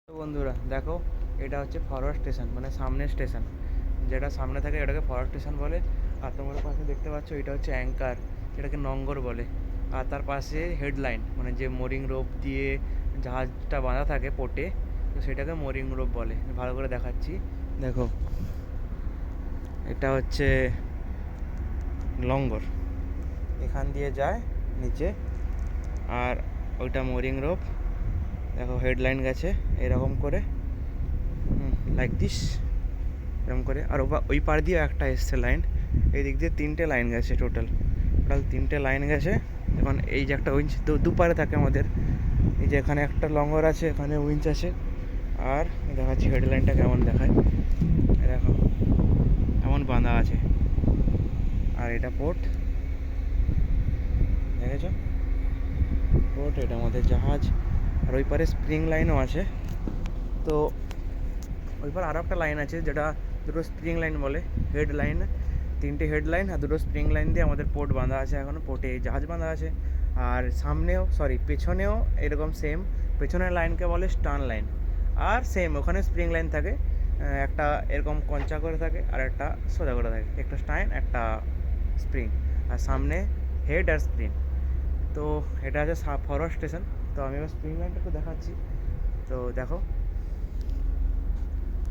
তো বন্ধুরা দেখো, এটা হচ্ছে ফরওয়ার্ড স্টেশন, মানে সামনের স্টেশন। যেটা সামনে থাকে এটাকে ফরওয়ার্ড স্টেশন বলে। আর তোমরা পাশে দেখতে পাচ্ছ এটা হচ্ছে অ্যাঙ্কার, এটাকে নঙ্গর বলে। আর তার পাশে হেডলাইন, মানে যে মোরিং রোপ দিয়ে জাহাজটা বাঁধা থাকে পোর্টে, তো সেটাকে মোরিং রোপ বলে। ভালো করে দেখাচ্ছি, দেখো এটা হচ্ছে লঙ্গর, এখান দিয়ে যায় নিচে। আর ওইটা মোরিং রোপ। দেখো হেডলাইন গেছে এরকম করে, লাইক দিস, এরকম করে। আর ওই পার দিয়ে একটা এসছে লাইন, এই দিক দিয়ে তিনটে লাইন গেছে, টোটাল তিনটে লাইন গেছে। এখন এই যে একটা উইঞ্চ দুপারে থাকে আমাদের, এই যে এখানে একটা লঙ্গর আছে, এখানে উইঞ্চ আছে। আর দেখাচ্ছি হেডলাইনটা কেমন দেখায়, দেখো এমন বাঁধা আছে। আর এটা পোর্ট, দেখেছ পোর্ট, এটা আমাদের জাহাজ। আর ওই পারে স্প্রিং লাইনও আছে। তো ওই পার আরও একটা লাইন আছে যেটা দুটো স্প্রিং লাইন বলে, হেড লাইন। তিনটে হেড লাইন আর দুটো স্প্রিং লাইন দিয়ে আমাদের পোর্ট বাঁধা আছে, এখনও পোর্টে জাহাজ বাঁধা আছে। আর সামনেও, সরি পেছনেও এরকম সেম, পেছনের লাইনকে বলে স্টার্ন লাইন। আর সেম ওখানে স্প্রিং লাইন থাকে, একটা এরকম কঞ্চা করে থাকে আর একটা সোজা করে থাকে, একটা স্টাইন একটা স্প্রিং। আর সামনে হেড আর স্প্রিং। তো এটা আছে ফরওয়ার্ড স্টেশন। তো আমি এবার স্প্রিং লাইনটা একটু দেখাচ্ছি, তো দেখো